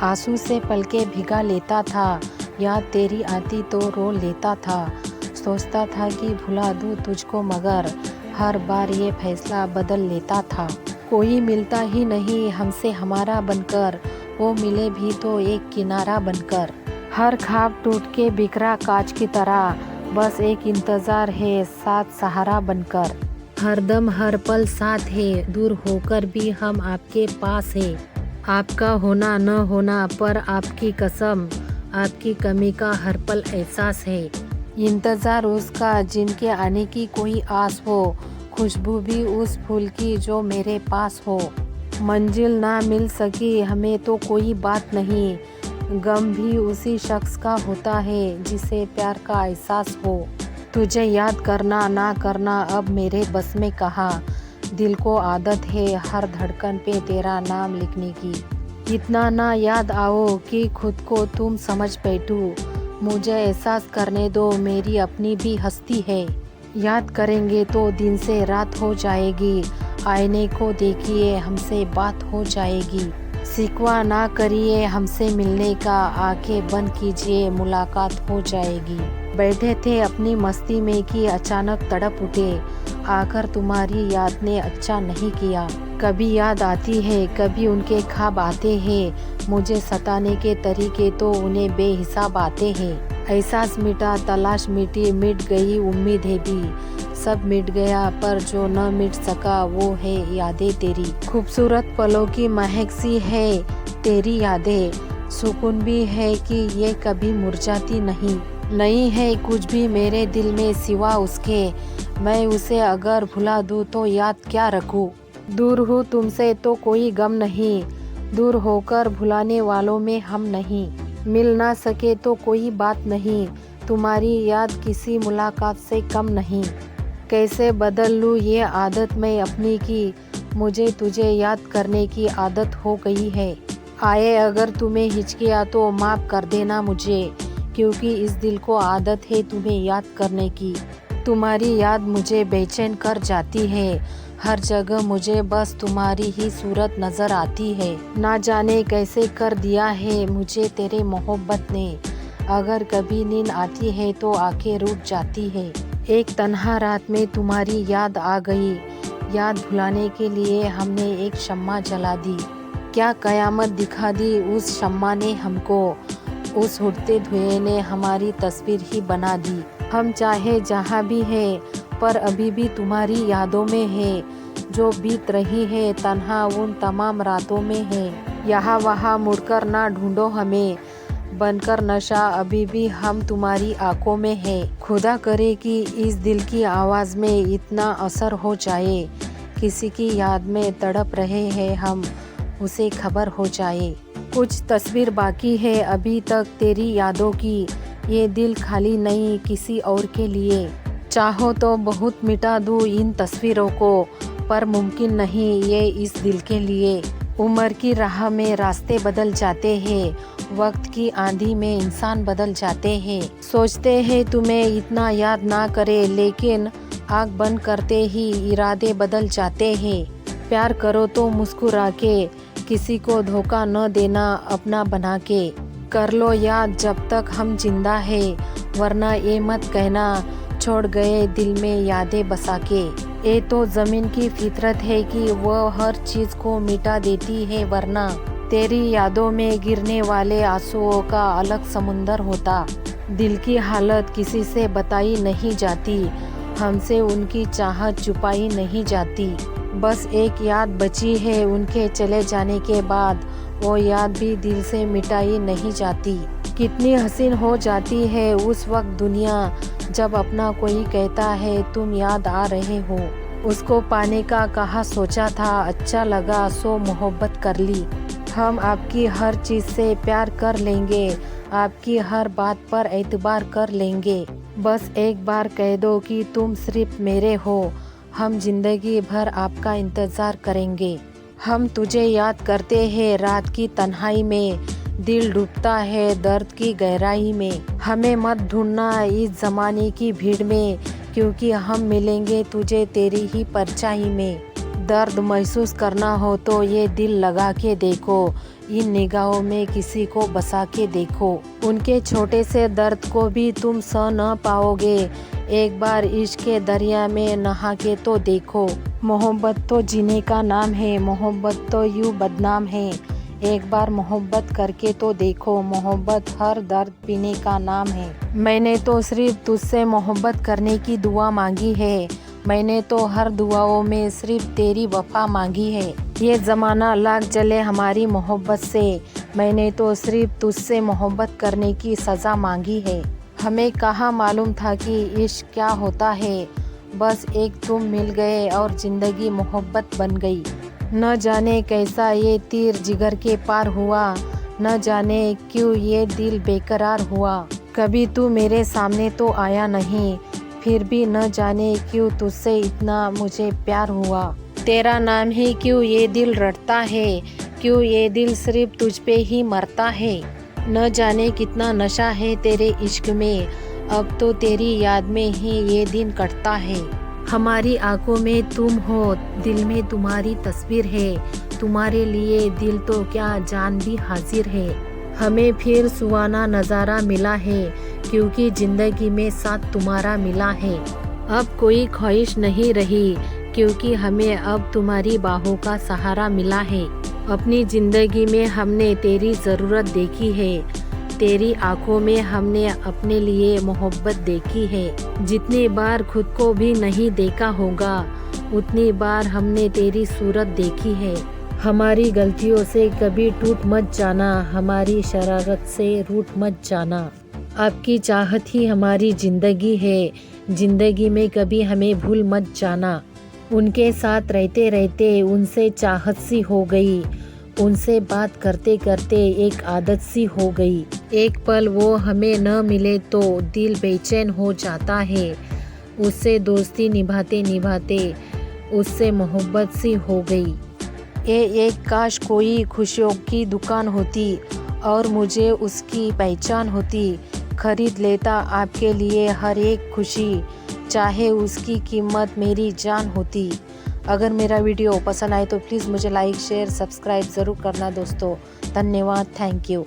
आंसू से पलके भिगा लेता था, याद तेरी आती तो रो लेता था। सोचता था कि भुला दूँ तुझको, मगर हर बार ये फैसला बदल लेता था। कोई मिलता ही नहीं हमसे हमारा बनकर, वो मिले भी तो एक किनारा बनकर। हर ख्वाब टूट के बिखरा कांच की तरह, बस एक इंतज़ार है साथ सहारा बनकर। हरदम हर पल साथ है, दूर होकर भी हम आपके पास है। आपका होना न होना पर आपकी कसम, आपकी कमी का हर पल एहसास है। इंतज़ार उसका जिनके आने की कोई आस हो, खुशबू भी उस फूल की जो मेरे पास हो। मंजिल ना मिल सकी हमें तो कोई बात नहीं, गम भी उसी शख्स का होता है जिसे प्यार का एहसास हो। तुझे याद करना ना करना अब मेरे बस में कहाँ, दिल को आदत है हर धड़कन पे तेरा नाम लिखने की। इतना ना याद आओ कि खुद को तुम समझ बैठो, मुझे एहसास करने दो मेरी अपनी भी हस्ती है। याद करेंगे तो दिन से रात हो जाएगी, आईने को देखिए हमसे बात हो जाएगी। शिकवा ना करिए हमसे मिलने का, आंखें बंद कीजिए मुलाकात हो जाएगी। बैठे थे अपनी मस्ती में कि अचानक तड़प उठे, आकर तुम्हारी याद ने अच्छा नहीं किया। कभी याद आती है कभी उनके ख्वाब आते हैं, मुझे सताने के तरीके तो उन्हें बेहिसाब आते हैं। एहसास मिटा तलाश मिटी, मिट गई उम्मीदें भी, सब मिट गया पर जो न मिट सका वो है यादें तेरी। खूबसूरत पलों की महक सी है तेरी यादें, सुकून भी है कि ये कभी मुरझाती नहीं है कुछ भी मेरे दिल में सिवा उसके। मैं उसे अगर भुला दूँ तो याद क्या रखूँ। दूर हूँ तुमसे तो कोई गम नहीं, दूर होकर भुलाने वालों में हम नहीं। मिल ना सके तो कोई बात नहीं, तुम्हारी याद किसी मुलाकात से कम नहीं। कैसे बदल लूँ ये आदत मैं अपनी की, मुझे तुझे याद करने की आदत हो गई है। आए अगर तुम्हें हिचकियाँ तो माफ़ कर देना मुझे, क्योंकि इस दिल को आदत है तुम्हें याद करने की। तुम्हारी याद मुझे बेचैन कर जाती है, हर जगह मुझे बस तुम्हारी ही सूरत नज़र आती है। ना जाने कैसे कर दिया है मुझे तेरे मोहब्बत ने, अगर कभी नींद आती है तो आंखें रुक जाती है। एक तन्हा रात में तुम्हारी याद आ गई, याद भुलाने के लिए हमने एक शम्मा जला दी। क्या कयामत दिखा दी उस शम्मा ने हमको, उस उड़ते धुएं ने हमारी तस्वीर ही बना दी। हम चाहे जहाँ भी है पर अभी भी तुम्हारी यादों में है, जो बीत रही है तन्हा उन तमाम रातों में है। यहाँ वहाँ मुड़कर ना ढूंढो हमें, बनकर नशा अभी भी हम तुम्हारी आंखों में है। खुदा करे कि इस दिल की आवाज़ में इतना असर हो जाए, किसी की याद में तड़प रहे हैं हम, उसे खबर हो जाए। कुछ तस्वीर बाकी है अभी तक तेरी यादों की, ये दिल खाली नहीं किसी और के लिए। चाहो तो बहुत मिटा दूँ इन तस्वीरों को, पर मुमकिन नहीं ये इस दिल के लिए। उम्र की राह में रास्ते बदल जाते हैं, वक्त की आंधी में इंसान बदल जाते हैं। सोचते हैं तुम्हें इतना याद ना करे, लेकिन आँख बंद करते ही इरादे बदल जाते हैं। प्यार करो तो मुस्कुरा के, किसी को धोखा न देना अपना बना के। कर लो याद जब तक हम जिंदा है, वरना ये मत कहना छोड़ गए दिल में यादें बसा के। ये तो ज़मीन की फितरत है कि वह हर चीज़ को मिटा देती है, वरना तेरी यादों में गिरने वाले आंसुओं का अलग समुंदर होता। दिल की हालत किसी से बताई नहीं जाती, हमसे उनकी चाहत छुपाई नहीं जाती। बस एक याद बची है उनके चले जाने के बाद, वो याद भी दिल से मिटाई नहीं जाती। कितनी हसीन हो जाती है उस वक्त दुनिया, जब अपना कोई कहता है तुम याद आ रहे हो। उसको पाने का कहा सोचा था, अच्छा लगा सो मोहब्बत कर ली। हम आपकी हर चीज़ से प्यार कर लेंगे, आपकी हर बात पर एतबार कर लेंगे। बस एक बार कह दो कि तुम सिर्फ मेरे हो, हम जिंदगी भर आपका इंतज़ार करेंगे। हम तुझे याद करते हैं रात की तन्हाई में, दिल डूबता है दर्द की गहराई में। हमें मत ढूंढना इस ज़माने की भीड़ में, क्योंकि हम मिलेंगे तुझे तेरी ही परछाई में। दर्द महसूस करना हो तो ये दिल लगा के देखो, इन निगाहों में किसी को बसा के देखो। उनके छोटे से दर्द को भी तुम सह न पाओगे, एक बार इश्क के दरिया में नहा के तो देखो। मोहब्बत तो जीने का नाम है, मोहब्बत तो यूँ बदनाम है, एक बार मोहब्बत करके तो देखो। मोहब्बत हर दर्द पीने का नाम है। मैंने तो सिर्फ तुझसे मोहब्बत करने की दुआ मांगी है, मैंने तो हर दुआओं में सिर्फ तेरी वफा मांगी है। ये ज़माना लाख जले हमारी मोहब्बत से, मैंने तो सिर्फ तुझसे मोहब्बत करने की सज़ा मांगी है। हमें कहाँ मालूम था कि इश्क क्या होता है, बस एक तुम मिल गए और ज़िंदगी मोहब्बत बन गई। न जाने कैसा ये तीर जिगर के पार हुआ, न जाने क्यों ये दिल बेकरार हुआ। कभी तू मेरे सामने तो आया नहीं, फिर भी न जाने क्यों तुझसे इतना मुझे प्यार हुआ। तेरा नाम ही क्यों ये दिल रटता है, क्यों ये दिल सिर्फ तुझ पे ही मरता है। न जाने कितना नशा है तेरे इश्क में, अब तो तेरी याद में ही ये दिन कटता है। हमारी आंखों में तुम हो, दिल में तुम्हारी तस्वीर है, तुम्हारे लिए दिल तो क्या जान भी हाजिर है। हमें फिर सुहाना नज़ारा मिला है, क्योंकि ज़िंदगी में साथ तुम्हारा मिला है। अब कोई ख्वाहिश नहीं रही, क्योंकि हमें अब तुम्हारी बाहों का सहारा मिला है। अपनी ज़िंदगी में हमने तेरी ज़रूरत देखी है, तेरी आंखों में हमने अपने लिए मोहब्बत देखी है। जितनी बार खुद को भी नहीं देखा होगा, उतनी बार हमने तेरी सूरत देखी है। हमारी गलतियों से कभी टूट मत जाना, हमारी शरारत से रूठ मत जाना। आपकी चाहत ही हमारी ज़िंदगी है, ज़िंदगी में कभी हमें भूल मत जाना। उनके साथ रहते रहते उनसे चाहत सी हो गई, उनसे बात करते करते एक आदत सी हो गई। एक पल वो हमें न मिले तो दिल बेचैन हो जाता है, उससे दोस्ती निभाते निभाते उससे मोहब्बत सी हो गई। एक काश कोई खुशियों की दुकान होती और मुझे उसकी पहचान होती, खरीद लेता आपके लिए हर एक खुशी, चाहे उसकी कीमत मेरी जान होती। अगर मेरा वीडियो पसंद आए तो प्लीज़ मुझे लाइक शेयर सब्सक्राइब ज़रूर करना दोस्तों। धन्यवाद, थैंक यू।